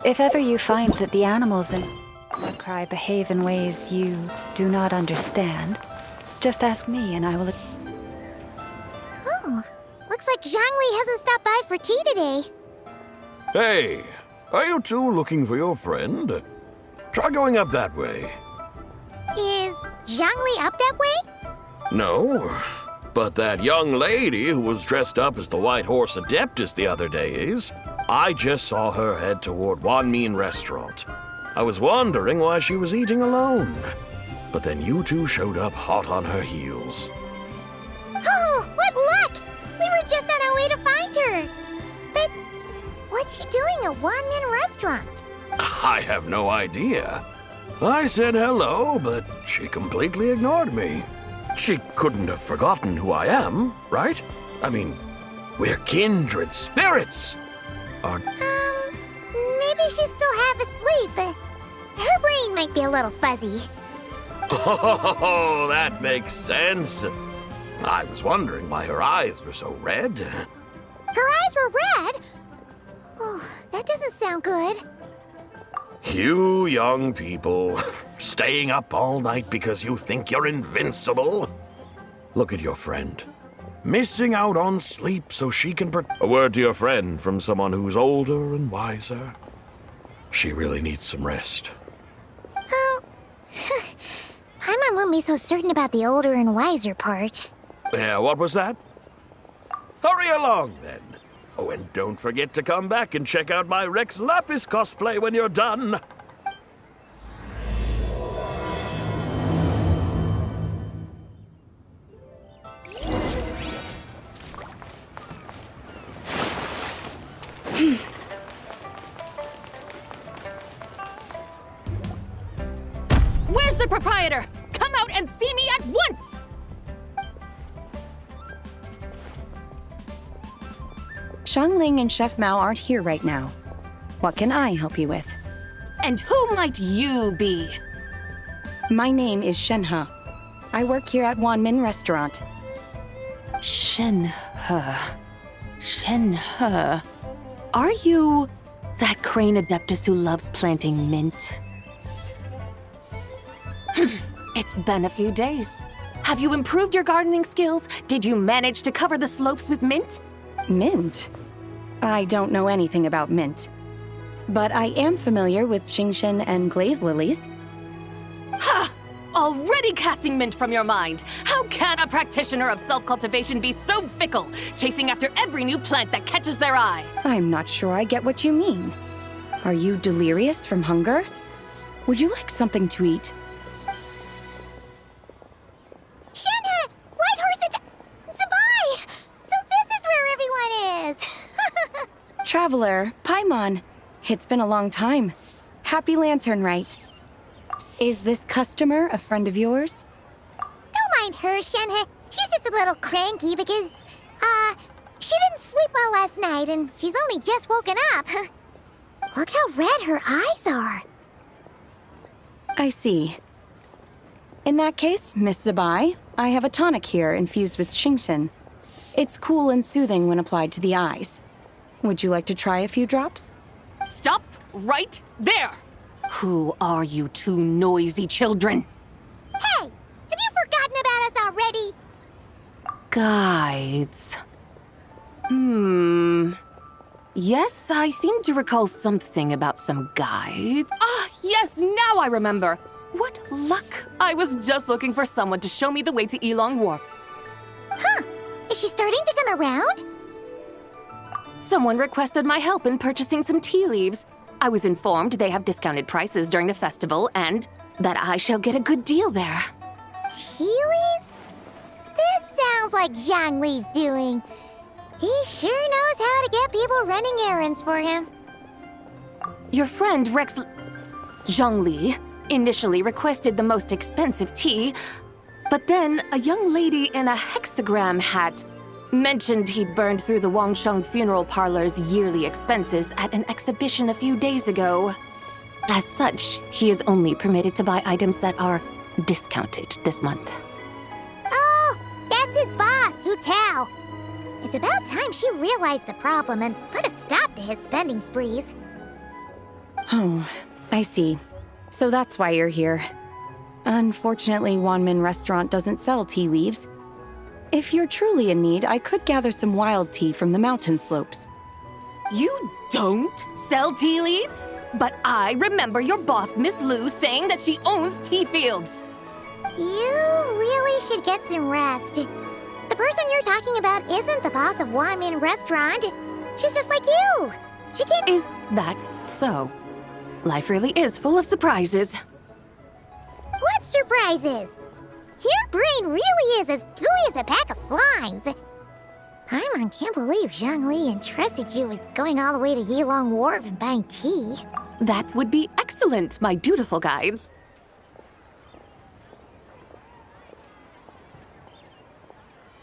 If ever you find that the animals in cry behave in ways you do not understand, just ask me and I will... Oh, looks like Zhangli hasn't stopped by for tea today. Hey, are you two looking for your friend? Try going up that way. Is Zhangli up that way? No, but that young lady who was dressed up as the White Horse Adeptus the other day is. I just saw her head toward Wanmin Restaurant. I was wondering why she was eating alone. But then you two showed up hot on her heels. Oh, what luck! We were just on our way to find her. But what's she doing at Wanmin Restaurant? I have no idea. I said hello, but she completely ignored me. She couldn't have forgotten who I am, right? I mean, we're kindred spirits. Maybe she's still half asleep, but her brain might be a little fuzzy. Oh, that makes sense. I was wondering why her eyes were so red. Her eyes were red? Oh, that doesn't sound good. You young people, staying up all night because you think you're invincible. Look at your friend. Missing out on sleep so she can A word to your friend from someone who's older and wiser. She really needs some rest. Oh, Paimon won't be so certain about the older and wiser part. Yeah, what was that? Hurry along, then. Oh, and don't forget to come back and check out my Rex Lapis cosplay when you're done. Where's the proprietor? Come out and see me at once! Xiangling and Chef Mao aren't here right now. What can I help you with? And who might you be? My name is Shenhe. I work here at Wanmin Restaurant. Shenhe. Shenhe. Are you that crane adeptus who loves planting mint? It's been a few days. Have you improved your gardening skills? Did you manage to cover the slopes with mint? Mint? I don't know anything about mint. But I am familiar with Qingshen and glaze lilies. Ha! Already casting mint from your mind. How can a practitioner of self-cultivation be so fickle, chasing after every new plant that catches their eye? I'm not sure I get what you mean. Are you delirious from hunger? Would you like something to eat? Shenhe! White Horse Zabai! So this is where everyone is! Traveler, Paimon. It's been a long time. Happy Lantern Rite. Is this customer a friend of yours? Don't mind her, Shenhe. She's just a little cranky because, she didn't sleep well last night and she's only just woken up. Look how red her eyes are. I see. In that case, Miss Zabai, I have a tonic here infused with Qingshen. It's cool and soothing when applied to the eyes. Would you like to try a few drops? Stop right there! Who are you two noisy children? Hey! Have you forgotten about us already? Guides. Yes, I seem to recall something about some guides. Ah, yes, now I remember. What luck! I was just looking for someone to show me the way to Elong Wharf. Huh. Is she starting to come around? Someone requested my help in purchasing some tea leaves. I was informed they have discounted prices during the festival and that I shall get a good deal there. Tea leaves? This sounds like Zhangli's doing. He sure knows how to get people running errands for him. Your friend Rex Zhangli initially requested the most expensive tea, but then a young lady in a hexagram hat mentioned he'd burned through the Wangsheng Funeral Parlor's yearly expenses at an exhibition a few days ago. As such, he is only permitted to buy items that are discounted this month. Oh, that's his boss, Hu Tao. It's about time she realized the problem and put a stop to his spending sprees. Oh, I see. So that's why you're here. Unfortunately, Wanmin Restaurant doesn't sell tea leaves. If you're truly in need, I could gather some wild tea from the mountain slopes. You don't sell tea leaves? But I remember your boss, Miss Lu, saying that she owns tea fields. You really should get some rest. The person you're talking about isn't the boss of Wanmin Restaurant. She's just like you. She can't— Is that so? Life really is full of surprises. What surprises? Your brain really is as gooey as a pack of slimes. Paimon can't believe Zhongli entrusted you with going all the way to Yilong Wharf and buying tea. That would be excellent, my dutiful guides.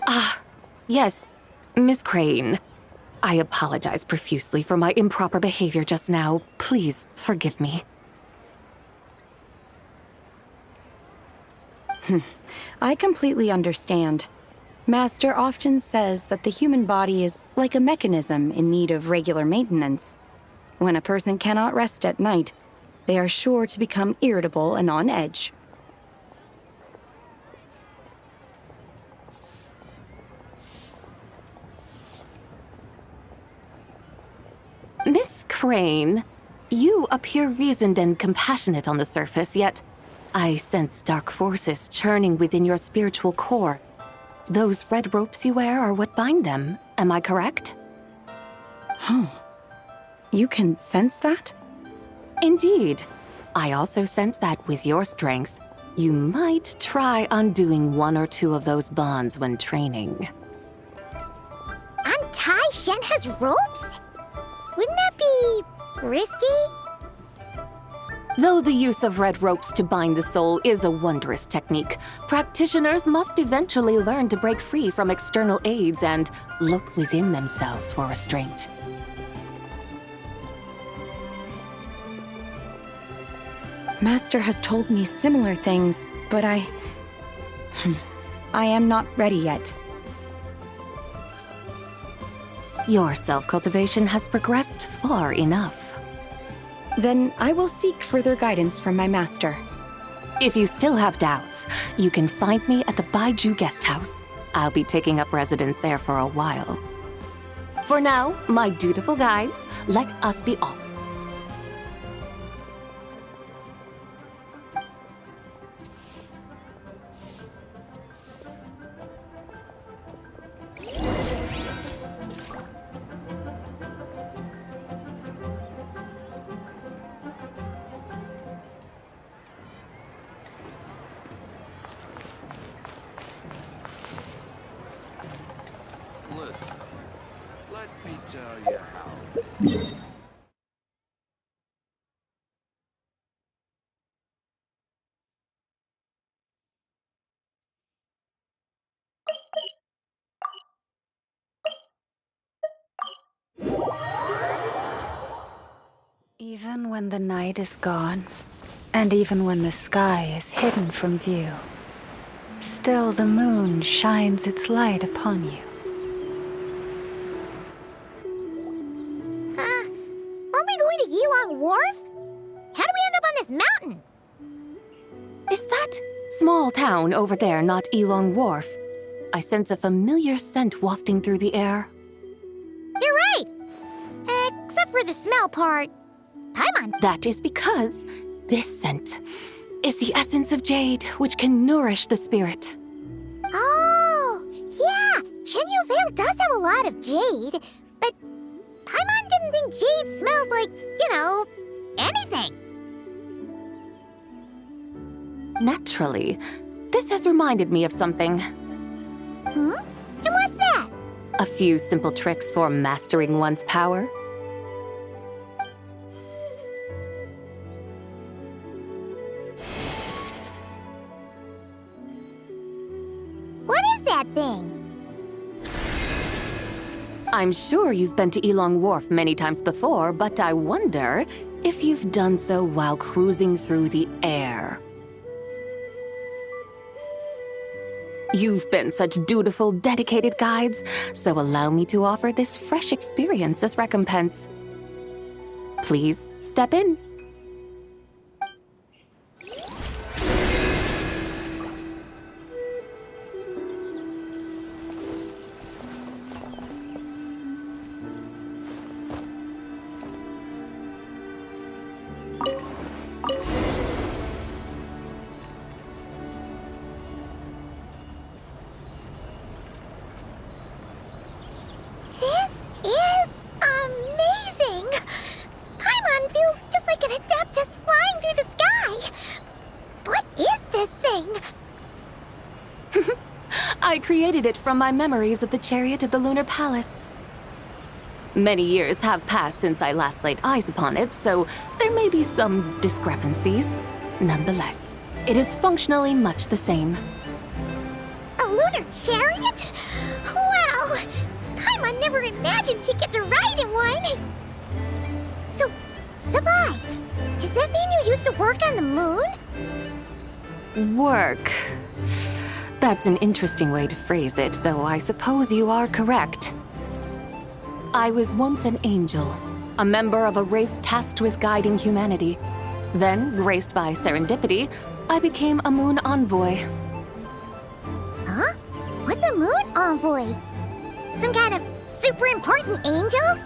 Ah, yes, Miss Crane. I apologize profusely for my improper behavior just now. Please forgive me. I completely understand. Master often says that the human body is like a mechanism in need of regular maintenance. When a person cannot rest at night, they are sure to become irritable and on edge. Miss Crane, you appear reasoned and compassionate on the surface, yet I sense dark forces churning within your spiritual core. Those red ropes you wear are what bind them, am I correct? Oh. You can sense that? Indeed. I also sense that with your strength, you might try undoing one or two of those bonds when training. Untie Shenhe's ropes? Wouldn't that be risky? Though the use of red ropes to bind the soul is a wondrous technique, practitioners must eventually learn to break free from external aids and look within themselves for restraint. Master has told me similar things, but I am not ready yet. Your self-cultivation has progressed far enough. Then I will seek further guidance from my master. If you still have doubts, you can find me at the Baiju Guest House. I'll be taking up residence there for a while. For now, my dutiful guides, let us be off. Listen, let me tell you how it is. Even when the night is gone, and even when the sky is hidden from view, still the moon shines its light upon you. Aren't we going to Yilong Wharf? How do we end up on this mountain? Is that small town over there not Yilong Wharf? I sense a familiar scent wafting through the air. You're right! Except for the smell part. Paimon, That is because this scent is the essence of jade, which can nourish the spirit. oh, yeah, Chenyu Vale does have a lot of jade, but Paimon didn't think jade smelled like, anything. Naturally, this has reminded me of something. Hmm? And what's that? A few simple tricks for mastering one's power. What is that thing? I'm sure you've been to Yilong Wharf many times before, but I wonder if you've done so while cruising through the air. You've been such dutiful, dedicated guides, so allow me to offer this fresh experience as recompense. Please step in. created it from my memories of the chariot of the Lunar Palace. Many years have passed since I last laid eyes upon it, so there may be some discrepancies. Nonetheless, it is functionally much the same. A lunar chariot? Wow! Paimon never imagined she'd get to ride in one! So, Zabai, does that mean you used to work on the moon? Work. That's an interesting way to phrase it, though I suppose you are correct. I was once an angel, a member of a race tasked with guiding humanity. Then, graced by serendipity, I became a moon envoy. Huh? What's a moon envoy? Some kind of super important angel?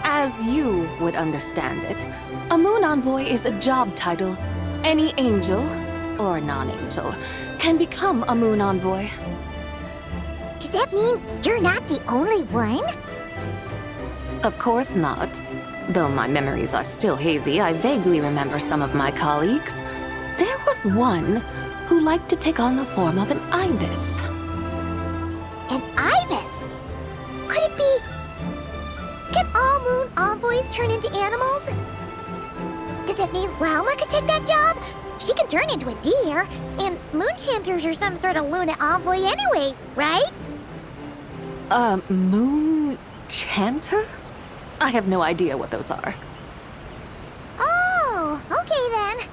As you would understand it, a moon envoy is a job title. Any angel, or non-angel, can become a moon envoy. Does that mean you're not the only one? Of course not. Though my memories are still hazy, I vaguely remember some of my colleagues. There was one who liked to take on the form of an ibis. An ibis? Could it be... Can all moon envoys turn into animals? Does that mean Lauma could take that job? She can turn into a deer, and moon chanters are some sort of lunar envoy anyway, right? Moon chanter? I have no idea what those are. Oh, okay then.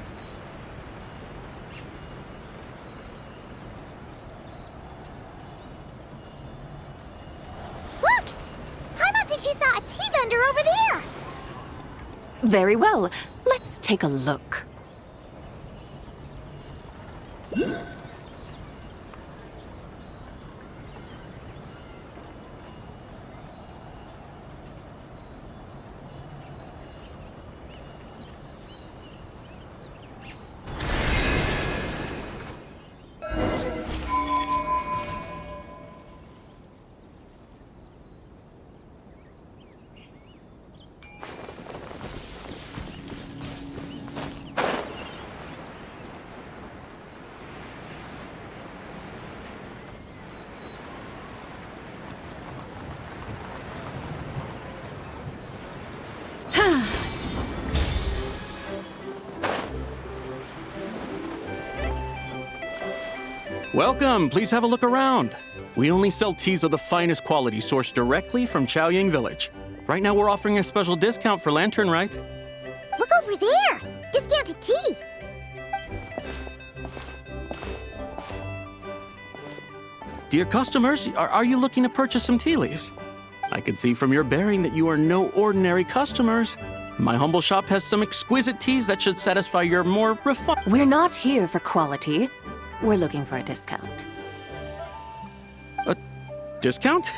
Look! Paimon thinks she saw a tea vendor over there! Very well. Let's take a look. Welcome, please have a look around. We only sell teas of the finest quality sourced directly from Chaoying Village. Right now we're offering a special discount for Lantern Rite. Look over there! Discounted tea! Dear customers, are you looking to purchase some tea leaves? I can see from your bearing that you are no ordinary customers. My humble shop has some exquisite teas that should satisfy your more refined... We're not here for quality. We're looking for a discount. A discount?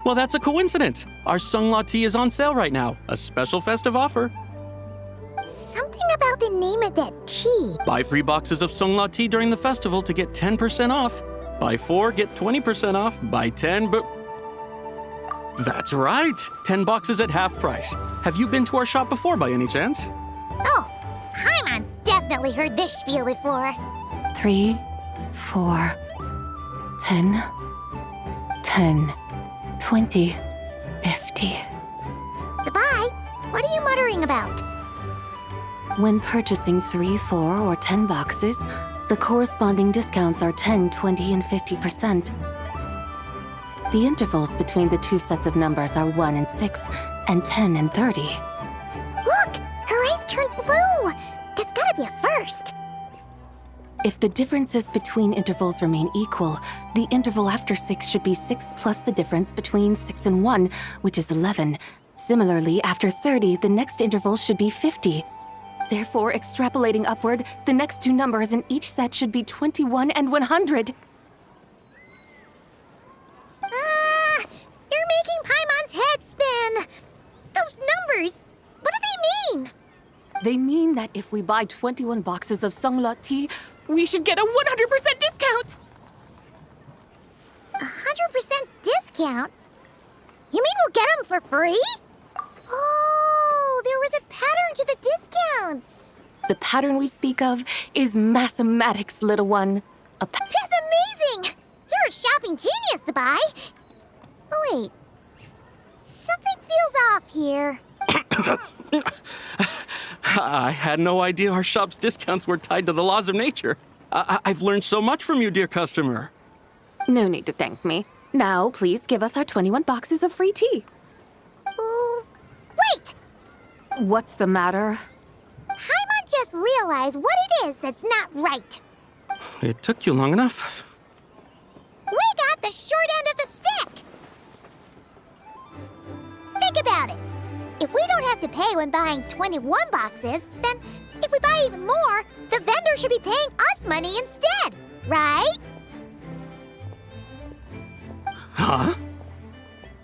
Well, that's a coincidence. Our Sunglaw tea is on sale right now. A special festive offer. Something about the name of that tea. Buy 3 boxes of Sunglaw tea during the festival to get 10% off. Buy 4, get 20% off. Buy 10, but... That's right! 10 boxes at half price. Have you been to our shop before by any chance? Oh, Paimon's definitely heard this spiel before. 3, 4, 10, 10, 20, 50. Zabai, what are you muttering about? When purchasing 3, 4, or 10 boxes, the corresponding discounts are 10, 20, and 50%. The intervals between the two sets of numbers are 1 and 6, and 10 and 30. Look! Her eyes turned blue! That's gotta be a first! If the differences between intervals remain equal, the interval after 6 should be 6 plus the difference between 6 and 1, which is 11. Similarly, after 30, the next interval should be 50. Therefore, extrapolating upward, the next two numbers in each set should be 21 and 100. You're making Paimon's head spin! Those numbers! What do they mean? They mean that if we buy 21 boxes of Sunglaw tea, we should get a 100% discount! 100% discount? You mean we'll get them for free? Oh, there was a pattern to the discounts! The pattern we speak of is mathematics, little one. That's amazing! marketing genius, Zabai. Oh, wait. Something feels off here. I had no idea our shop's discounts were tied to the laws of nature. I've learned so much from you, dear customer. No need to thank me. Now, please give us our 21 boxes of free tea. Wait! What's the matter? Paimon just realized what it is that's not right. It took you long enough. We got the short end of the stick! Think about it. If we don't have to pay when buying 21 boxes, then if we buy even more, the vendor should be paying us money instead, right? Huh?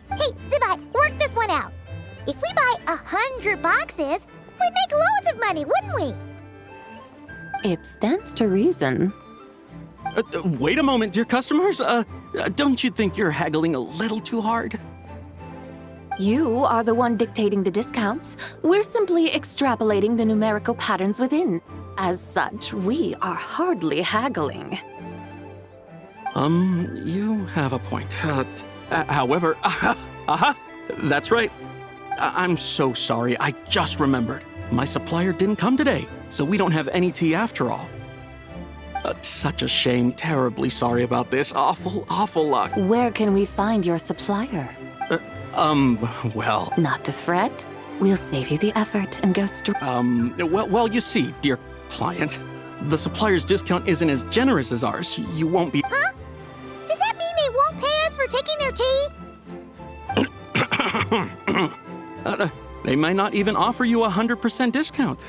Hey, Zabai, work this one out. If we buy 100 boxes, we'd make loads of money, wouldn't we? It stands to reason. Wait a moment, dear customers. Don't you think you're haggling a little too hard? You are the one dictating the discounts. We're simply extrapolating the numerical patterns within. As such, we are hardly haggling. You have a point. However, that's right. I'm so sorry. I just remembered. My supplier didn't come today, so we don't have any tea after all. Such a shame. Terribly sorry about this. Awful luck. Where can we find your supplier? Well... Not to fret. We'll save you the effort and go straight. Well, you see, dear client, the supplier's discount isn't as generous as ours. You won't be... Huh? Does that mean they won't pay us for taking their tea? They might not even offer you 100% discount.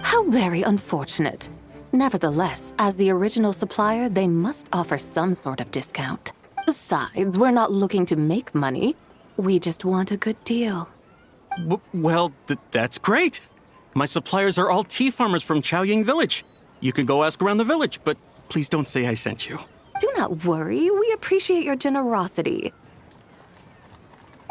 How very unfortunate. Nevertheless, as the original supplier, they must offer some sort of discount. Besides, we're not looking to make money. We just want a good deal. Well, that's great. My suppliers are all tea farmers from Chaoying Village. You can go ask around the village, but please don't say I sent you. Do not worry. We appreciate your generosity.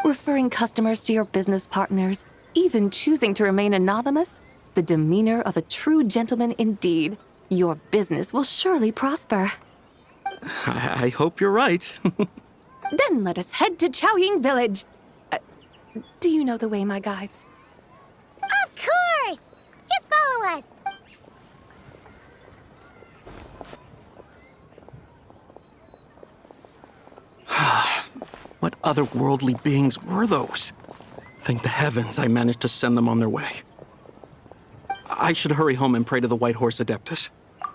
Referring customers to your business partners, even choosing to remain anonymous, the demeanor of a true gentleman indeed. Your business will surely prosper. I hope you're right. Then let us head to Chaoying Village. Do you know the way, my guides? Of course! Just follow us. What otherworldly beings were those? Thank the heavens I managed to send them on their way. I should hurry home and pray to the White Horse Adeptus.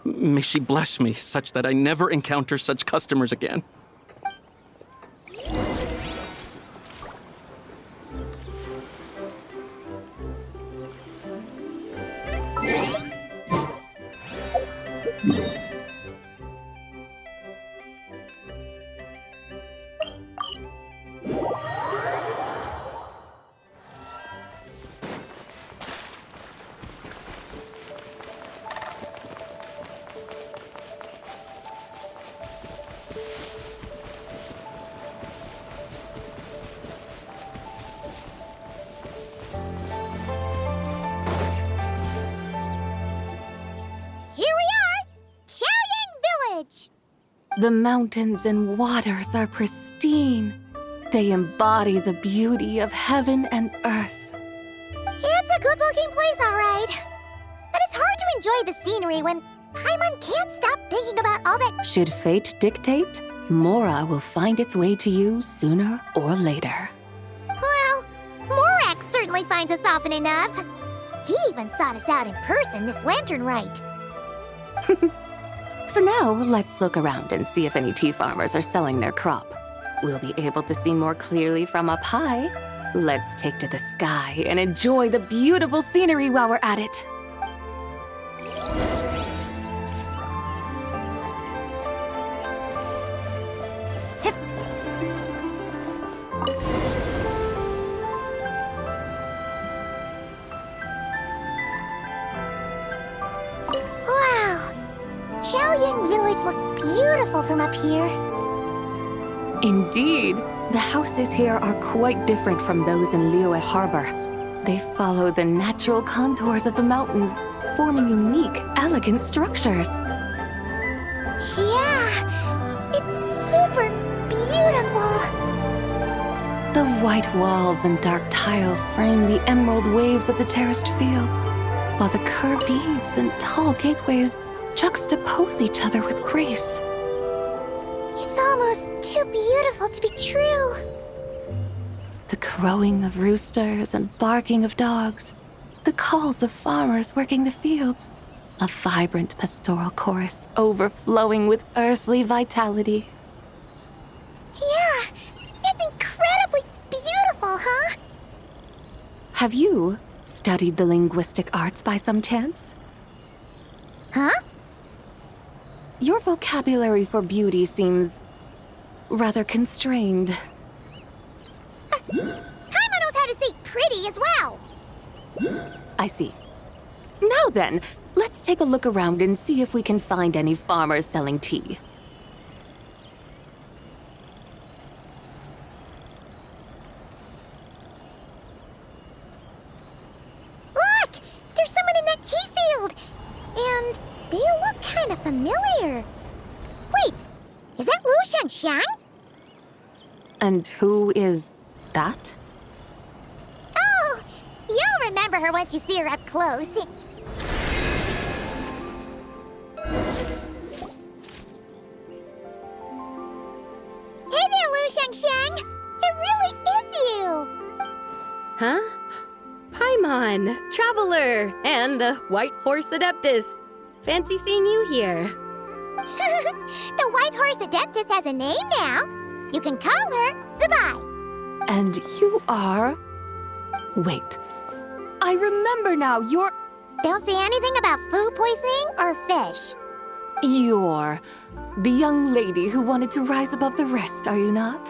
May she bless me such that I never encounter such customers again. Here we are! Chaoying Village! The mountains and waters are pristine. They embody the beauty of heaven and earth. It's a good-looking place, all right. But it's hard to enjoy the scenery when Paimon can't stop thinking about all that... Should fate dictate, Mora will find its way to you sooner or later. Well, Morak certainly finds us often enough. He even sought us out in person this lantern rite. For now, let's look around and see if any tea farmers are selling their crop. We'll be able to see more clearly from up high. Let's take to the sky and enjoy the beautiful scenery while we're at it. Wow! Chaoying Village looks beautiful from up here. Indeed, the houses here are quite different from those in Liyue Harbor. They follow the natural contours of the mountains, forming unique, elegant structures. Yeah, it's super The white walls and dark tiles frame the emerald waves of the terraced fields, while the curved eaves and tall gateways juxtapose each other with grace. It's almost too beautiful to be true. The crowing of roosters and barking of dogs, the calls of farmers working the fields, a vibrant pastoral chorus overflowing with earthly vitality. Yeah, it's incredibly beautiful, huh? Have you studied the linguistic arts by some chance? Huh? Your vocabulary for beauty seems rather constrained. Paimon knows how to say pretty as well. I see. Now then, let's take a look around and see if we can find any farmers selling tea. Look! There's someone in that tea field! And they look kind of familiar. Wait, is that Lu Xiangxiang? And who is that? Oh, you'll remember her once you see her up close. Hey there, Lu Xiangxiang! It really is you! Huh? Paimon, Traveler, and the White Horse Adeptus. Fancy seeing you here. The White Horse Adeptus has a name now. You can call her Zabai. And you are... Wait. I remember now, you're... Don't say anything about food poisoning or fish. You're the young lady who wanted to rise above the rest, are you not?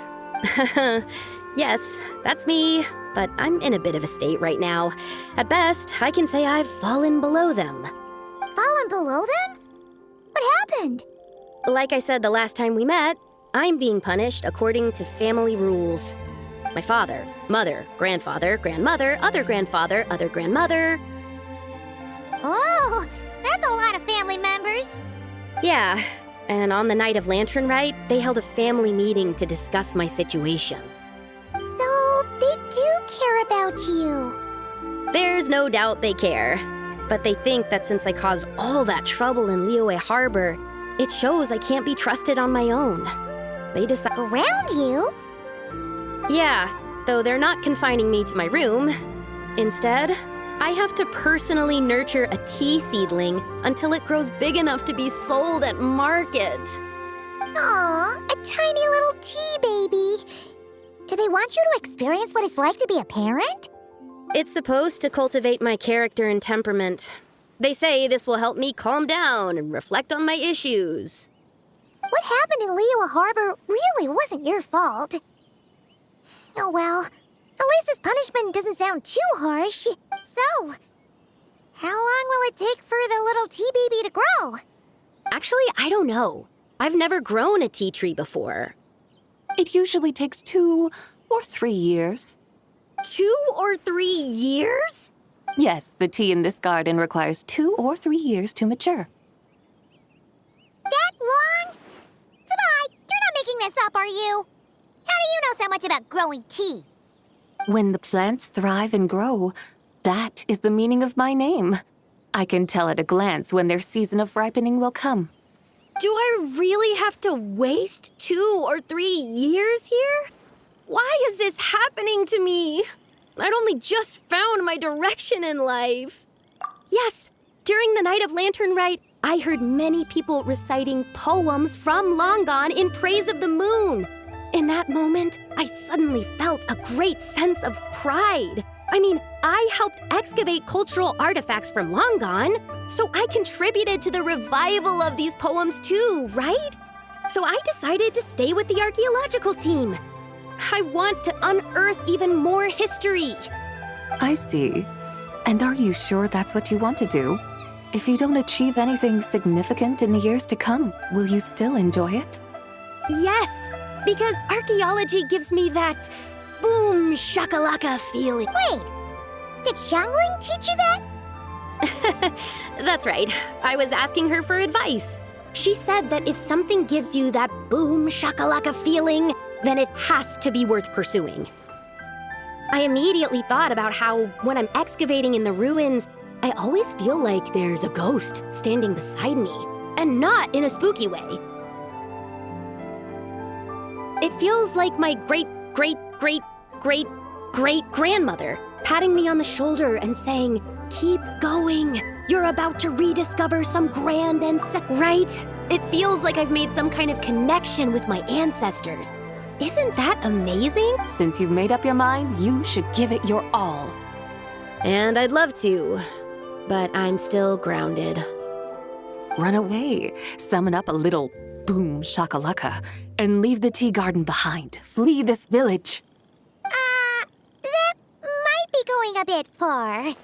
Yes, that's me, but I'm in a bit of a state right now. At best, I can say I've fallen below them. Fallen below them? What happened? Like I said the last time we met, I'm being punished according to family rules. My father, mother, grandfather, grandmother, other grandfather, other grandmother. Oh, that's a lot of family members. Yeah, and on the night of Lantern Rite, they held a family meeting to discuss my situation. So, they do care about you. There's no doubt they care. But they think that since I caused all that trouble in Liyue Harbor, it shows I can't be trusted on my own. They decide... Around you? Yeah, though they're not confining me to my room. Instead, I have to personally nurture a tea seedling until it grows big enough to be sold at market. Aw, a tiny little tea baby. Do they want you to experience what it's like to be a parent? It's supposed to cultivate my character and temperament. They say this will help me calm down and reflect on my issues. What happened in Liyue Harbor really wasn't your fault. Oh well, at least this punishment doesn't sound too harsh. So, how long will it take for the little tea baby to grow? Actually, I don't know. I've never grown a tea tree before. It usually takes 2 or 3 years. 2 or 3 years? Yes, the tea in this garden requires 2 or 3 years to mature. That long? Zabai, you're not making this up, are you? How do you know so much about growing tea? When the plants thrive and grow, that is the meaning of my name. I can tell at a glance when their season of ripening will come. Do I really have to waste 2 or 3 years here? Why is this happening to me? I'd only just found my direction in life. Yes, during the night of Lantern Rite, I heard many people reciting poems from Long Gone in praise of the moon. In that moment, I suddenly felt a great sense of pride. I mean, I helped excavate cultural artifacts from Long Gone, so I contributed to the revival of these poems too, right? So I decided to stay with the archaeological team. I want to unearth even more history. I see. And are you sure that's what you want to do? If you don't achieve anything significant in the years to come, will you still enjoy it? Yes, because archaeology gives me that boom shakalaka feeling. Wait, did Xiangling teach you that? That's right. I was asking her for advice. She said that if something gives you that boom shakalaka feeling, then it has to be worth pursuing. I immediately thought about how, when I'm excavating in the ruins, I always feel like there's a ghost standing beside me, and not in a spooky way. It feels like my great-great-great-great-great-grandmother patting me on the shoulder and saying, "Keep going. You're about to rediscover some grand right? It feels like I've made some kind of connection with my ancestors. Isn't that amazing? Since you've made up your mind, you should give it your all. And I'd love to, but I'm still grounded. Run away, summon up a little boom shakalaka, and leave the tea garden behind. Flee this village. That might be going a bit far.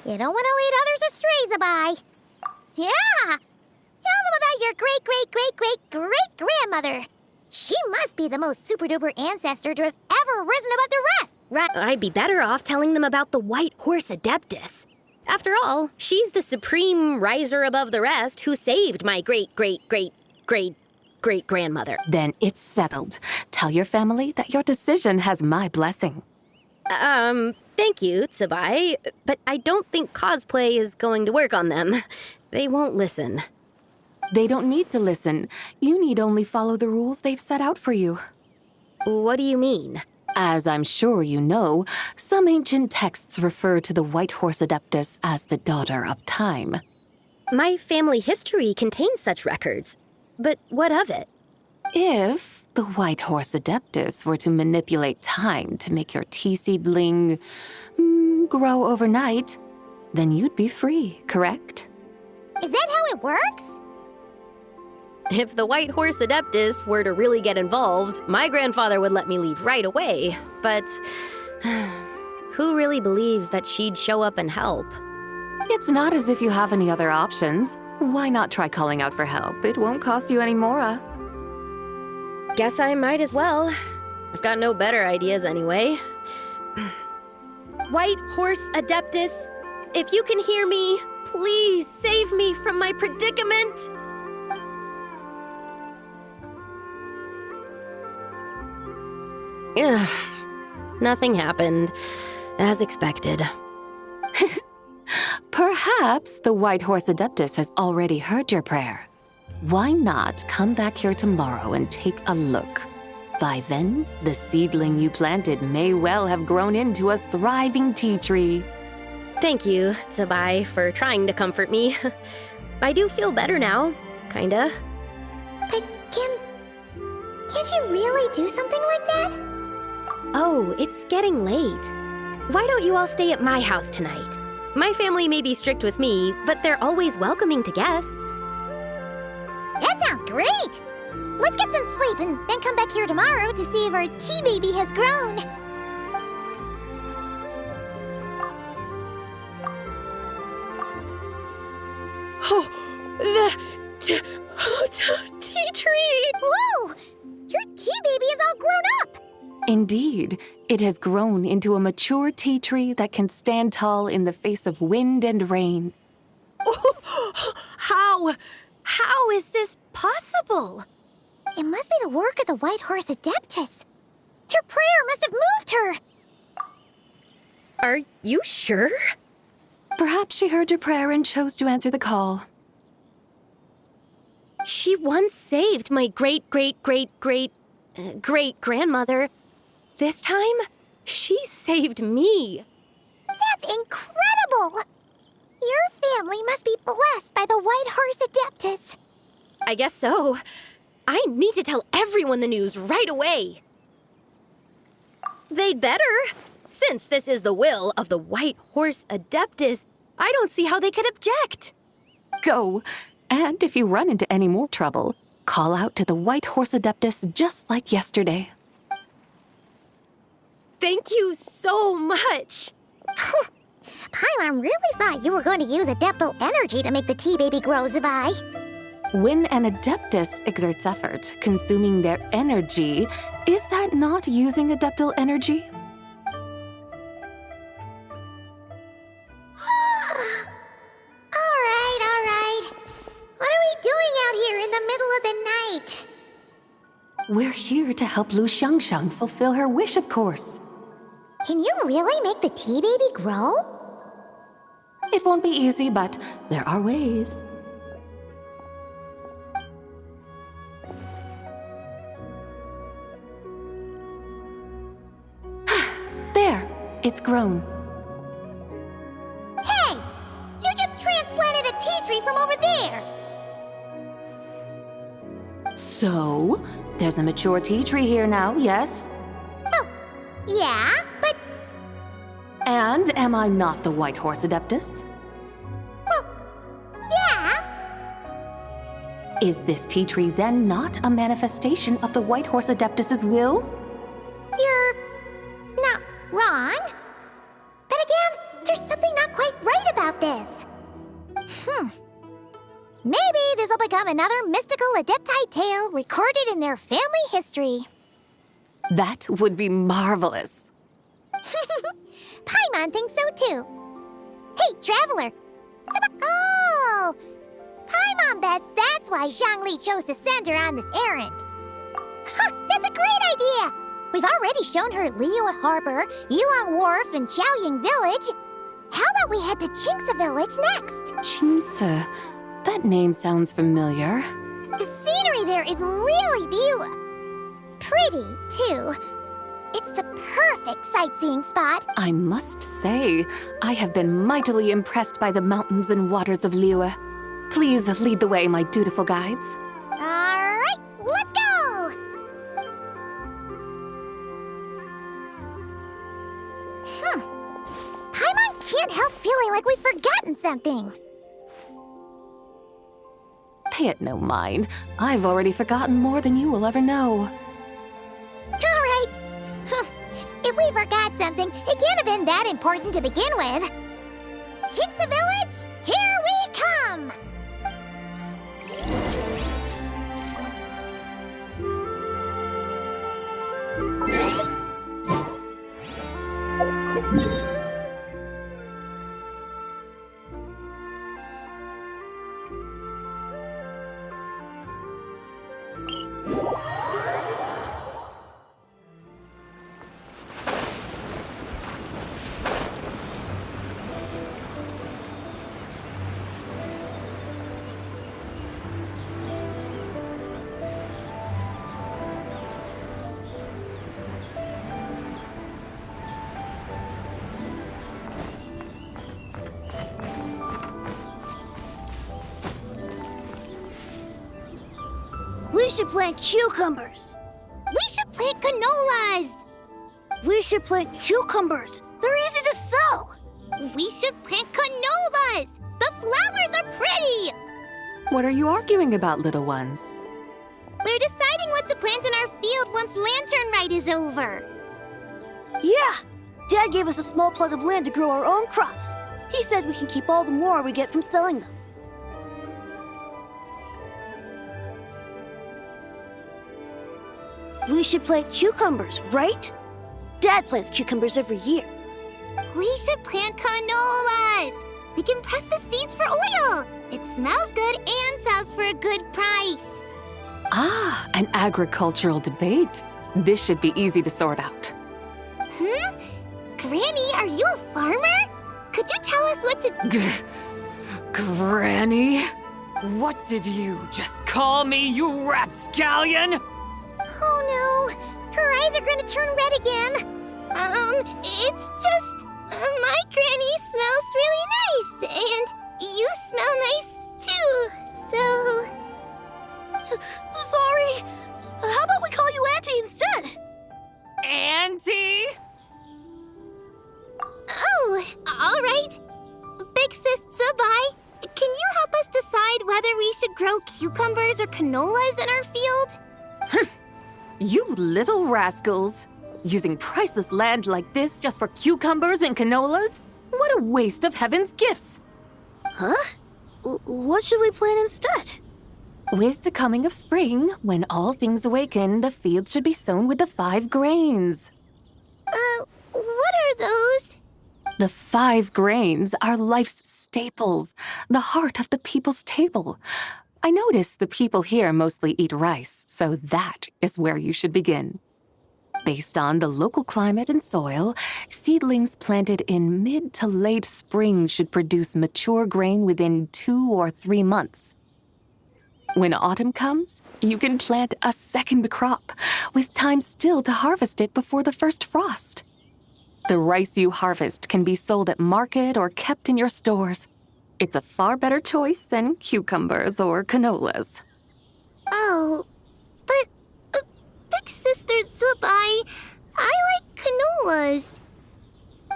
You don't want to lead others astray, Zabai. Yeah! Tell them about your great-great-great-great-great-grandmother. She must be the most super-duper ancestor to have ever risen above the rest. Right, I'd be better off telling them about the White Horse Adeptus. After all, she's the supreme riser above the rest who saved my great-great-great-great-great-grandmother. Then it's settled. Tell your family that your decision has my blessing. Thank you, Tsubai, but I don't think cosplay is going to work on them. They won't listen. They don't need to listen. You need only follow the rules they've set out for you. What do you mean? As I'm sure you know, some ancient texts refer to the White Horse Adeptus as the Daughter of Time. My family history contains such records. But what of it? If the White Horse Adeptus were to manipulate time to make your tea seedling grow overnight, then you'd be free, correct? Is that how it works? If the White Horse Adeptus were to really get involved, my grandfather would let me leave right away. But who really believes that she'd show up and help? It's not as if you have any other options. Why not try calling out for help? It won't cost you any more. Guess I might as well. I've got no better ideas anyway. White Horse Adeptus, if you can hear me, please save me from my predicament. Ugh. Nothing happened, as expected. Perhaps the White Horse Adeptus has already heard your prayer. Why not come back here tomorrow and take a look? By then, the seedling you planted may well have grown into a thriving tea tree. Thank you, Tsubai, for trying to comfort me. I do feel better now, kinda. Can't you really do something like that? Oh, it's getting late. Why don't you all stay at my house tonight? My family may be strict with me, but they're always welcoming to guests. That sounds great! Let's get some sleep and then come back here tomorrow to see if our tea baby has grown. Oh, the tea tree! Whoa! Your tea baby is all grown up! Indeed, it has grown into a mature tea tree that can stand tall in the face of wind and rain. How is this possible? It must be the work of the White Horse Adeptus. Her prayer must have moved her. Are you sure? Perhaps she heard your prayer and chose to answer the call. She once saved my great-great-great-great-great-grandmother. This time, she saved me. That's incredible! Your family must be blessed by the White Horse Adeptus. I guess so. I need to tell everyone the news right away. They'd better. Since this is the will of the White Horse Adeptus, I don't see how they could object. Go, and if you run into any more trouble, call out to the White Horse Adeptus just like yesterday. Thank you so much. Paimon really thought you were going to use adeptal energy to make the tea baby grow, Zabai. When an Adeptus exerts effort, consuming their energy, is that not using adeptal energy? All right. What are we doing out here in the middle of the night? We're here to help Lu Xiangxiang fulfill her wish, of course. Can you really make the tea baby grow? It won't be easy, but there are ways. There, it's grown. Hey! You just transplanted a tea tree from over there! So, there's a mature tea tree here now, yes? Oh, yeah, but And am I not the White Horse Adeptus? well, yeah. Is this tea tree then not a manifestation of the White Horse Adeptus's will? You're not wrong. But again, there's something not quite right about this. Maybe this will become another mystical Adepti tale recorded in their family history. That would be marvelous. Paimon thinks so too. Hey, traveler. Oh! Paimon bets that's why Zhongli chose to send her on this errand. Huh, that's a great idea! We've already shown her Liyue Harbor, Yulong Wharf, and Xiaoying Village. How about we head to Qingce Village next? Qingce. That name sounds familiar. The scenery there is really beautiful. Pretty, too. It's the perfect sightseeing spot. I must say, I have been mightily impressed by the mountains and waters of Liyue. Please lead the way, my dutiful guides. All right, let's go! Paimon can't help feeling like we've forgotten something. Pay it no mind. I've already forgotten more than you will ever know. All right. If we forgot something, it can't have been that important to begin with. Qingce Village, here we come! We should plant cucumbers. We should plant canolas! We should plant cucumbers. They're easy to sell. We should plant canolas! The flowers are pretty! What are you arguing about, little ones? We're deciding what to plant in our field once Lantern Rite is over. Yeah. Dad gave us a small plot of land to grow our own crops. He said we can keep all the more we get from selling them. We should plant cucumbers, right? Dad plants cucumbers every year. We should plant canolas! We can press the seeds for oil! It smells good and sells for a good price. Ah, an agricultural debate. This should be easy to sort out. Granny, are you a farmer? Could you tell us what to... Granny? What did you just call me, you rapscallion? Oh no, her eyes are gonna turn red again. It's just... my granny smells really nice, and you smell nice too, so... Sorry. How about we call you Auntie instead? Auntie? Oh, all right. Big Sis Sabai, can you help us decide whether we should grow cucumbers or canolas in our field? You little rascals. Using priceless land like this just for cucumbers and canolas? What a waste of heaven's gifts! Huh? What should we plant instead? With the coming of spring, when all things awaken, the fields should be sown with the 5 grains. What are those? The 5 grains are life's staples, the heart of the people's table. I notice the people here mostly eat rice, so that is where you should begin. Based on the local climate and soil, seedlings planted in mid to late spring should produce mature grain within 2 or 3 months. When autumn comes, you can plant a second crop, with time still to harvest it before the first frost. The rice you harvest can be sold at market or kept in your stores. It's a far better choice than cucumbers or canolas. Oh, but Big Sister Zubai, I like canolas.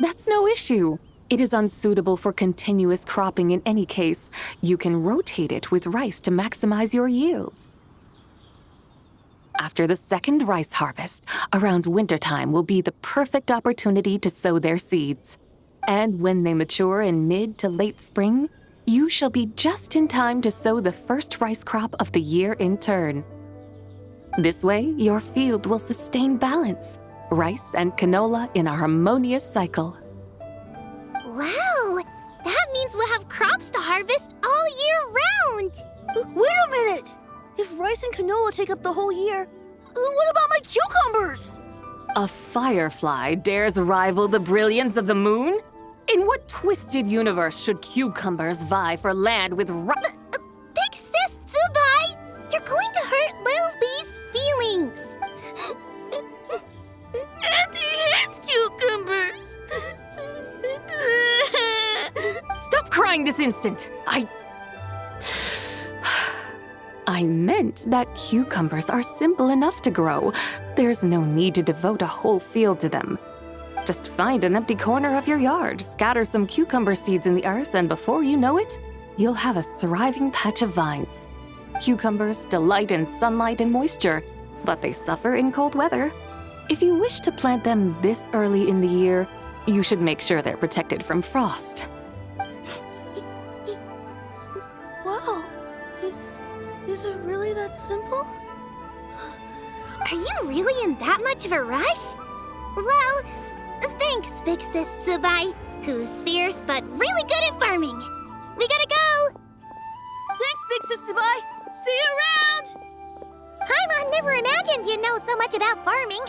That's no issue. It is unsuitable for continuous cropping in any case. You can rotate it with rice to maximize your yields. After the second rice harvest, around wintertime will be the perfect opportunity to sow their seeds. And when they mature in mid to late spring, you shall be just in time to sow the first rice crop of the year in turn. This way, your field will sustain balance, rice and canola in a harmonious cycle. Wow, that means we'll have crops to harvest all year round. Wait a minute! If rice and canola take up the whole year, what about my cucumbers? A firefly dares rival the brilliance of the moon? In what twisted universe should cucumbers vie for land with Big Sis Zubai, you're going to hurt Lil Lee's feelings. Auntie hates cucumbers. Stop crying this instant! I meant that cucumbers are simple enough to grow. There's no need to devote a whole field to them. Just find an empty corner of your yard, scatter some cucumber seeds in the earth, and before you know it, you'll have a thriving patch of vines. Cucumbers delight in sunlight and moisture, but they suffer in cold weather. If you wish to plant them this early in the year, you should make sure they're protected from frost. Wow. Is it really that simple? Are you really in that much of a rush? Well, thanks, Big Sis Zubai, who's fierce but really good at farming. We gotta go! Thanks, Big Sis Zubai. See you around! Paimon never imagined you'd know so much about farming.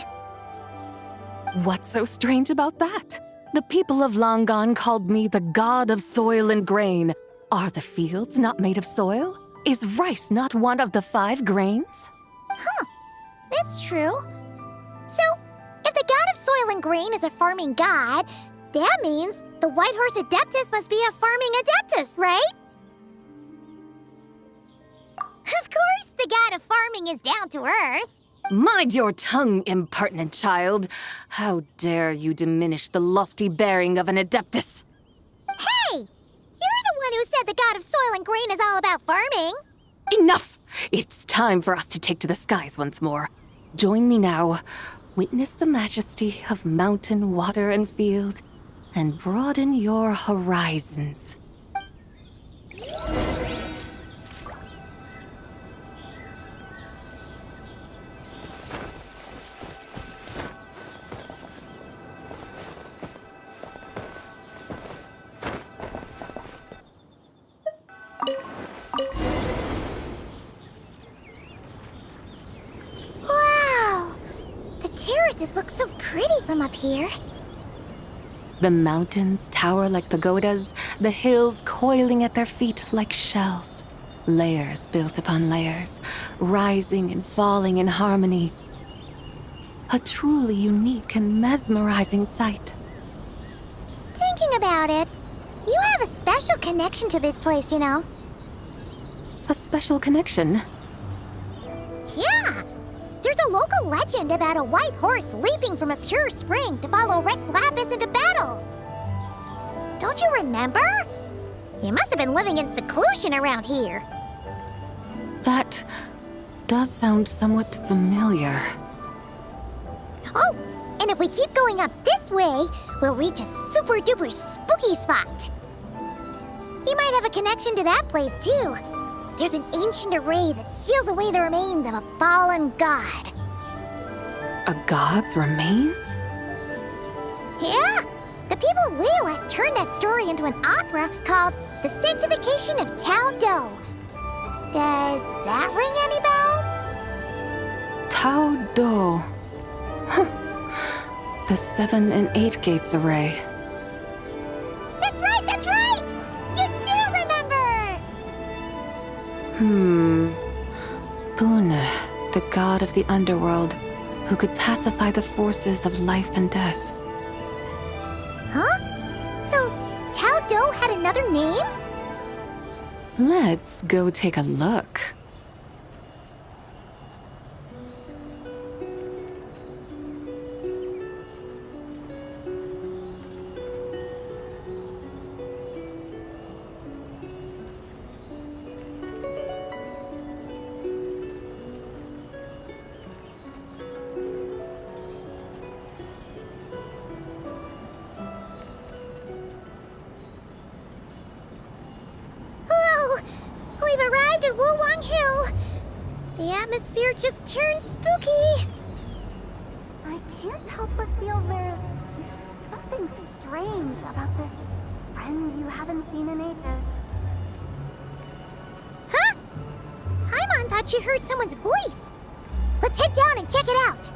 What's so strange about that? The people of Longon called me the god of soil and grain. Are the fields not made of soil? Is rice not one of the 5 grains? That's true. So, if the god of soil and grain is a farming god, that means the White Horse Adeptus must be a farming adeptus, right? Of course, the god of farming is down to earth. Mind your tongue, impertinent child. How dare you diminish the lofty bearing of an adeptus? Hey! You're the one who said the god of soil and grain is all about farming. Enough! It's time for us to take to the skies once more. Join me now. Witness the majesty of mountain, water, and field, and broaden your horizons. Wow! The terraces look so pretty from up here. The mountains tower like pagodas, the hills coiling at their feet like shells. Layers built upon layers, rising and falling in harmony. A truly unique and mesmerizing sight. Thinking about it, you have a special connection to this place, you know. A special connection. Yeah! There's a local legend about a white horse leaping from a pure spring to follow Rex Lapis into battle. Don't you remember? You must have been living in seclusion around here. That does sound somewhat familiar. Oh, and if we keep going up this way, we'll reach a super duper spooky spot. You might have a connection to that place too. There's an ancient array that seals away the remains of a fallen god. A god's remains? Yeah, the people Liyue turned that story into an opera called The Sanctification of Tao Do. Does that ring any bells? Tao Do. Huh. The 7 and 8 gates array. That's right, that's right! You do remember! Boone, the god of the underworld, who could pacify the forces of life and death. Huh? So, Tao Do had another name? Let's go take a look. Whoa! We've arrived at Wulong Hill. The atmosphere just turned spooky. I can't help but feel there's something strange about this friend you haven't seen in ages. Huh? Paimon thought she heard someone's voice. Let's head down and check it out.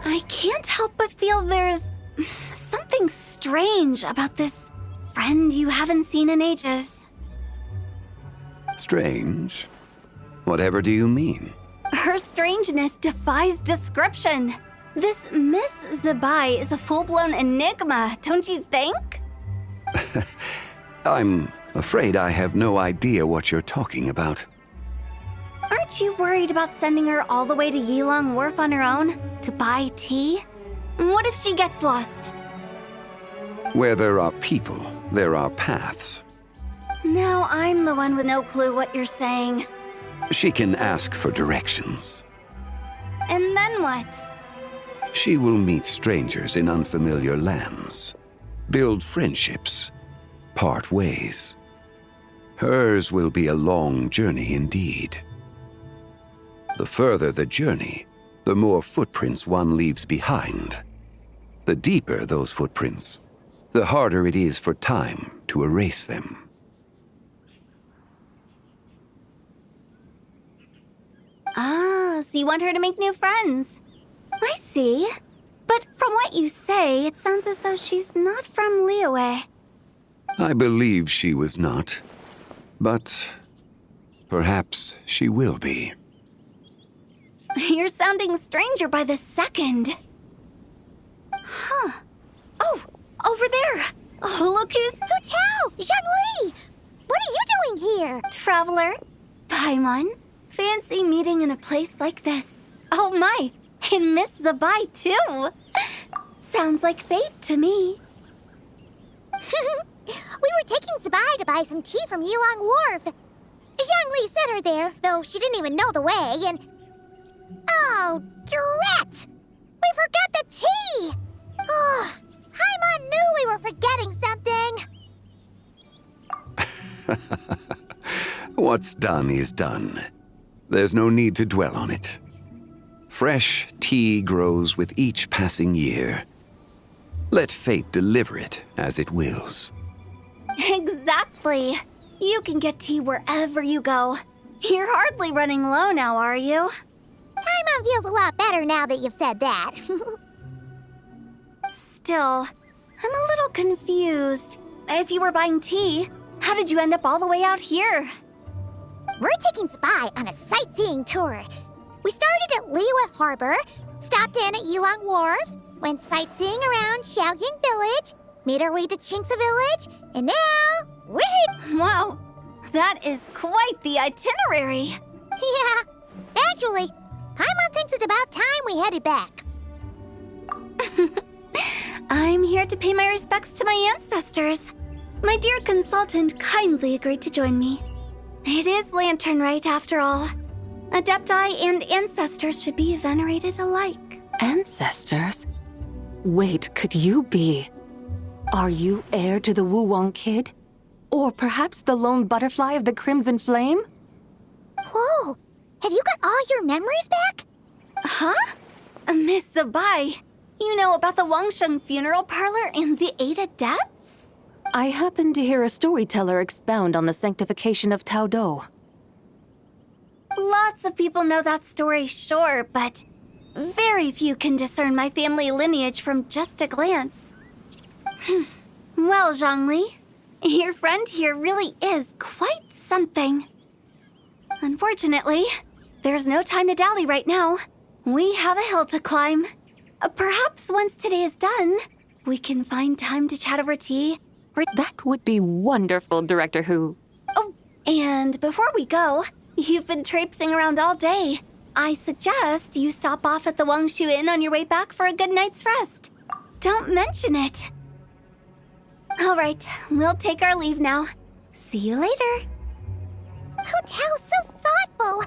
I can't help but feel there's something strange about this friend you haven't seen in ages. Strange? Whatever do you mean? Her strangeness defies description. This Miss Zabai is a full-blown enigma, don't you think? I'm afraid I have no idea what you're talking about. Aren't you worried about sending her all the way to Yilong Wharf on her own to buy tea? What if she gets lost? Where there are people, there are paths. Now I'm the one with no clue what you're saying. She can ask for directions. And then what? She will meet strangers in unfamiliar lands, build friendships, part ways. Hers will be a long journey indeed. The further the journey, the more footprints one leaves behind. The deeper those footprints, the harder it is for time to erase them. Ah, so you want her to make new friends. I see. But from what you say, it sounds as though she's not from Liyue. I believe she was not, but perhaps she will be. You're sounding stranger by the second. Huh. Oh, over there. Oh, look who's... Hu Tao! Zhongli! What are you doing here? Traveler. Paimon. Fancy meeting in a place like this. Oh my, and Miss Zabai too. Sounds like fate to me. We were taking Zabai to buy some tea from Yilong Wharf. Zhongli sent her there, though she didn't even know the way, and... Oh, drat! We forgot the tea! Oh, Paimon knew we were forgetting something. What's done is done. There's no need to dwell on it. Fresh tea grows with each passing year. Let fate deliver it as it wills. Exactly. You can get tea wherever you go. You're hardly running low now, are you? Paimon feels a lot better now that you've said that. Still, I'm a little confused. If you were buying tea, how did you end up all the way out here? We're taking Zabai on a sightseeing tour. We started at Liyue Harbor, stopped in at Yilong Wharf, went sightseeing around Xiaoying Village, made our way to Qingce Village, and now we're here. Wow, that is quite the itinerary. Yeah, actually, Paimon thinks it's about time we headed back. I'm here to pay my respects to my ancestors. My dear consultant kindly agreed to join me. It is Lantern Rite, after all. Adepti and ancestors should be venerated alike. Ancestors? Wait, could you be? Are you heir to the Wulong Kid? Or perhaps the lone butterfly of the Crimson Flame? Whoa, have you got all your memories back? Huh? Miss Zabai, You know about the Wangsheng funeral parlor and the 8 adepts? I happened to hear a storyteller expound on the sanctification of Tao Do. Lots of people know that story, sure, but very few can discern my family lineage from just a glance. Well, Zhongli, your friend here really is quite something. Unfortunately, there's no time to dally right now. We have a hill to climb. Perhaps once today is done, we can find time to chat over tea. That would be wonderful, Director Hu. Oh, and before we go, you've been traipsing around all day. I suggest you stop off at the Wangshu Inn on your way back for a good night's rest. Don't mention it. All right, we'll take our leave now. See you later. Hotel's so thoughtful.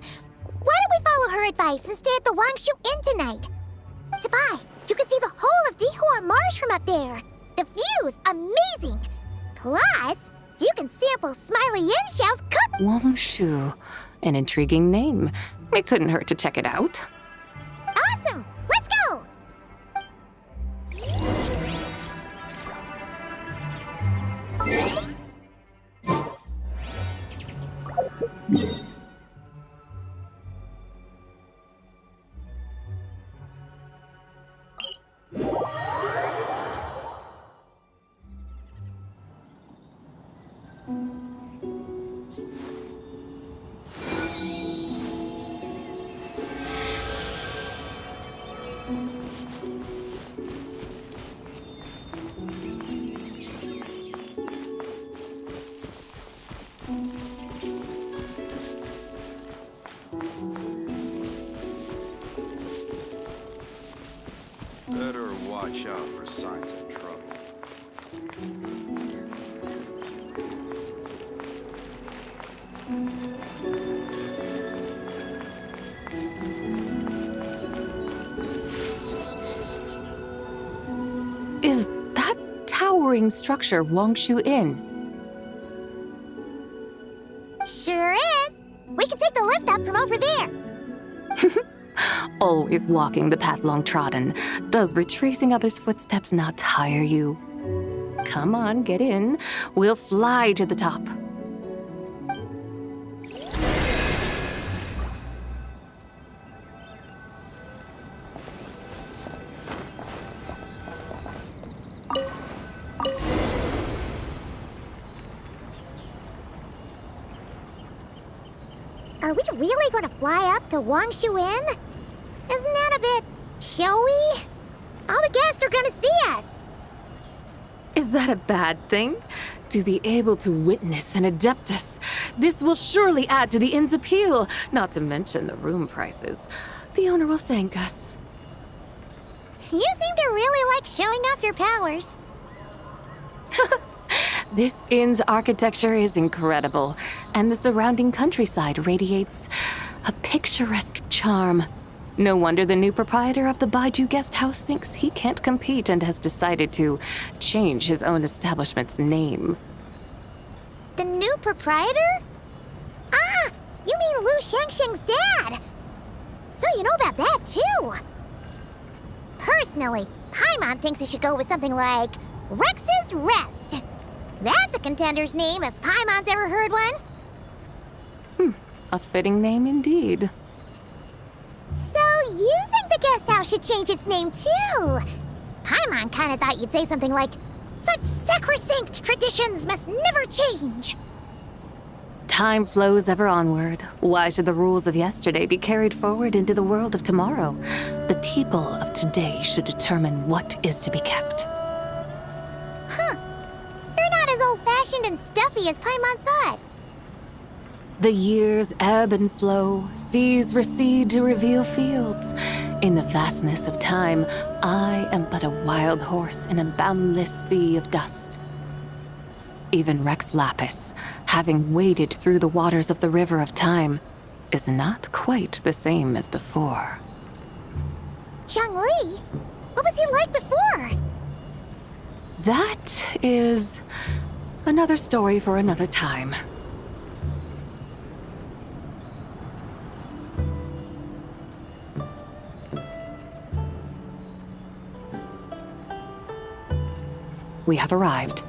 Why don't we follow her advice and stay at the Wangshu Inn tonight? Sabai, you can see the whole of Dihua Marsh from up there. The view's amazing. Plus, you can sample Smiley Yin-Xiao's cook. Wangshu. An intriguing name. It couldn't hurt to check it out. Awesome! Let's go! Better watch out for signs of trouble. Is that towering structure Wangshu Inn? Sure is. We can take the lift up from over there. Always walking the path long trodden. Does retracing others' footsteps not tire you? Come on, get in. We'll fly to the top. Are we really going to fly up to Wangshu Inn? Isn't that a bit showy? All the guests are going to see us. Is that a bad thing? To be able to witness an Adeptus. This will surely add to the inn's appeal, not to mention the room prices. The owner will thank us. You seem to really like showing off your powers. This inn's architecture is incredible, and the surrounding countryside radiates a picturesque charm. No wonder the new proprietor of the Baiju guest house thinks he can't compete and has decided to change his own establishment's name. The new proprietor? Ah, you mean Lu Shengsheng's dad. So you know about that, too. Personally, Paimon thinks it should go with something like Rex's Rest. That's a contender's name if Paimon's ever heard one. A fitting name indeed. So you think the guest house should change its name, too? Paimon kinda thought you'd say something like, such sacrosanct traditions must never change. Time flows ever onward. Why should the rules of yesterday be carried forward into the world of tomorrow? The people of today should determine what is to be kept. Huh. You're not as old-fashioned and stuffy as Paimon thought. The years ebb and flow, seas recede to reveal fields. In the vastness of time, I am but a wild horse in a boundless sea of dust. Even Rex Lapis, having waded through the waters of the river of time, is not quite the same as before. Zhongli, what was he like before? That is another story for another time. we have arrived.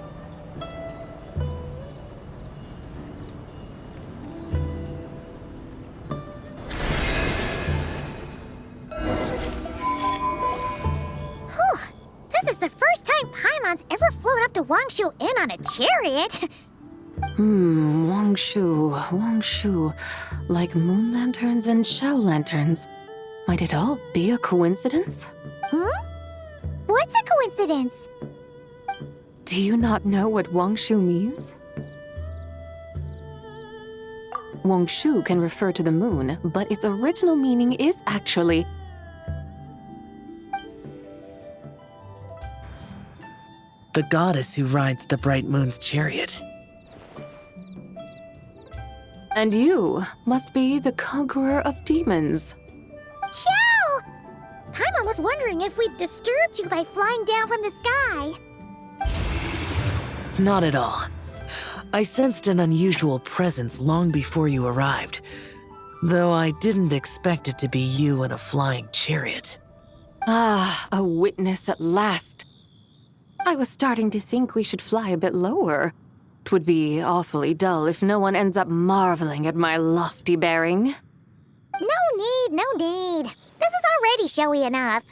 This is the first time Paimon's ever flown up to Wangshu Inn on a chariot. Wangshu. Like moon lanterns and Shao lanterns. Might it all be a coincidence? What's a coincidence? Do you not know what Wangshu means? Wangshu can refer to the moon, but its original meaning is actually the goddess who rides the bright moon's chariot. And you must be the conqueror of demons. Chow! Paimon was wondering if we'd disturbed you by flying down from the sky. Not at all. I sensed an unusual presence long before you arrived, though I didn't expect it to be you in a flying chariot. Ah, a witness at last. I was starting to think we should fly a bit lower. It would be awfully dull if no one ends up marveling at my lofty bearing. No need. This is already showy enough.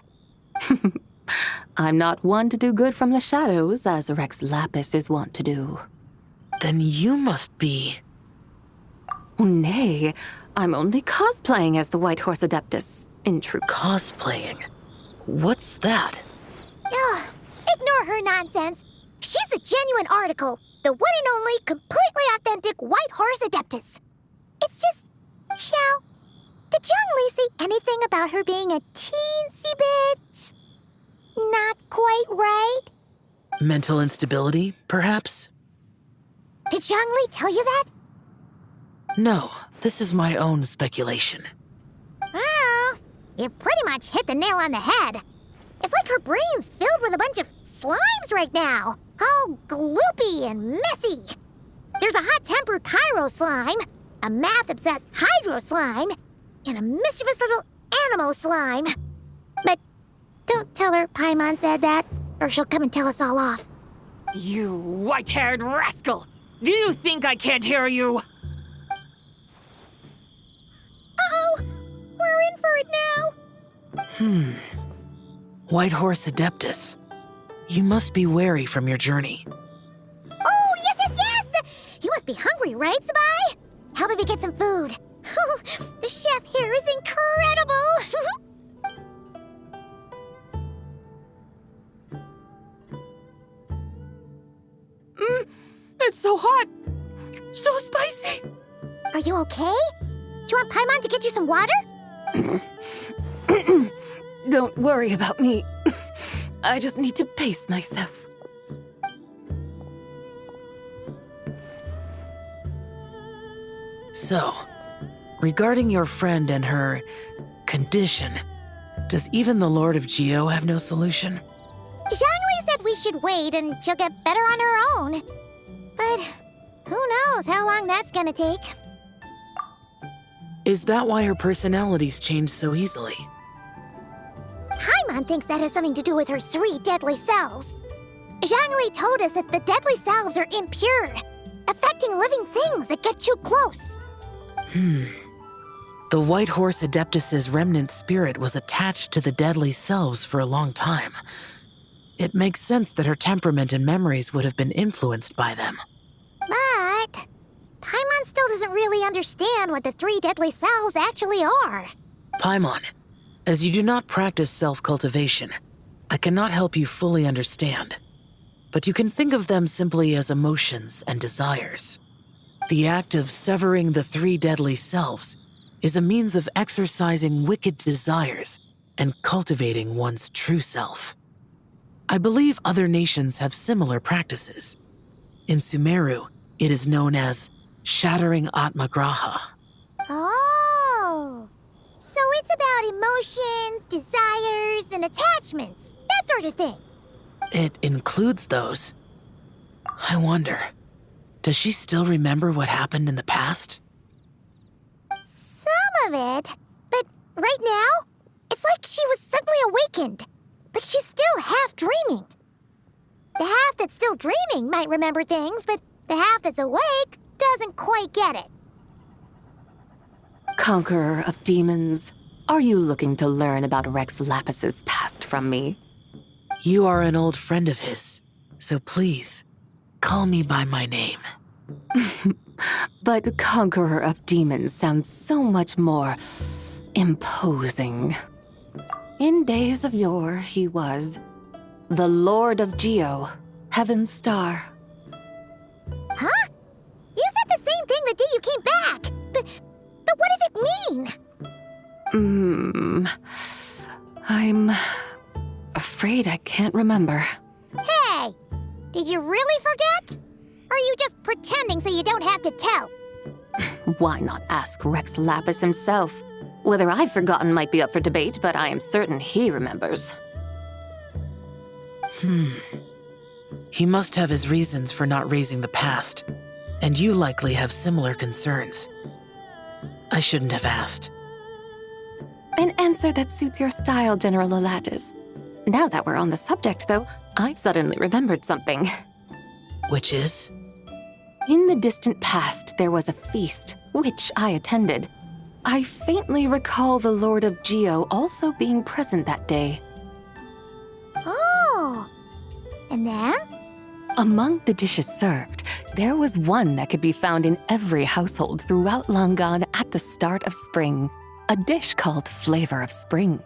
I'm not one to do good from the shadows, as Rex Lapis is wont to do. Then you must be... Oh, nay, I'm only cosplaying as the White Horse Adeptus, in truth. Cosplaying? What's that? Ugh, ignore her nonsense. She's a genuine article. The one and only, completely authentic White Horse Adeptus. It's just... Xiao, did Zhongli say anything about her being a teensy bit... not quite right? Mental instability, perhaps? Did Zhongli tell you that? No, this is my own speculation. Oh, you pretty much hit the nail on the head. It's like her brain's filled with a bunch of slimes right now. All gloopy and messy. There's a hot-tempered pyro slime, a math-obsessed hydro slime, and a mischievous little animo slime. But don't tell her Paimon said that, or she'll come and tell us all off. You white-haired rascal! Do you think I can't hear you? Uh-oh! We're in for it now! White Horse Adeptus. You must be wary from your journey. Oh, yes! You must be hungry, right, Sabai? How about we get some food? The chef here is incredible! It's so hot! So spicy! Are you okay? Do you want Paimon to get you some water? Don't worry about me. I just need to pace myself. So, regarding your friend and her condition, does even the Lord of Geo have no solution? Zhongli said we should wait and she'll get better on her own. But who knows how long that's gonna take. Is that why her personalities change so easily? Paimon thinks that has something to do with her 3 deadly selves. Zhongli told us that the deadly selves are impure, affecting living things that get too close. The White Horse Adeptus's remnant spirit was attached to the deadly selves for a long time. It makes sense that her temperament and memories would have been influenced by them. But Paimon still doesn't really understand what the 3 deadly selves actually are. Paimon, as you do not practice self-cultivation, I cannot help you fully understand. But you can think of them simply as emotions and desires. The act of severing the 3 deadly selves is a means of exercising wicked desires and cultivating one's true self. I believe other nations have similar practices. In Sumeru, it is known as shattering Atmagraha. Oh, so it's about emotions, desires, and attachments, that sort of thing. It includes those. I wonder, does she still remember what happened in the past? Some of it, but right now, it's like she was suddenly awakened. Like she's still half dreaming. The half that's still dreaming might remember things, but the half that's awake doesn't quite get it. Conqueror of demons, are you looking to learn about Rex Lapis's past from me? You are an old friend of his, so please, call me by my name. But Conqueror of Demons sounds so much more imposing. In days of yore, he was the Lord of Geo, Heaven's Star. Huh? You said the same thing the day you came back. But what does it mean? I'm afraid I can't remember. Hey! Did you really forget? Or are you just pretending so you don't have to tell? Why not ask Rex Lapis himself? Whether I've forgotten might be up for debate, but I am certain he remembers. He must have his reasons for not raising the past, and you likely have similar concerns. I shouldn't have asked. An answer that suits your style, General Elatis. Now that we're on the subject, though, I suddenly remembered something. Which is? In the distant past, there was a feast, which I attended. I faintly recall the Lord of Geo also being present that day. Oh! And then? Among the dishes served, there was one that could be found in every household throughout Langan at the start of spring. A dish called Flavor of Spring.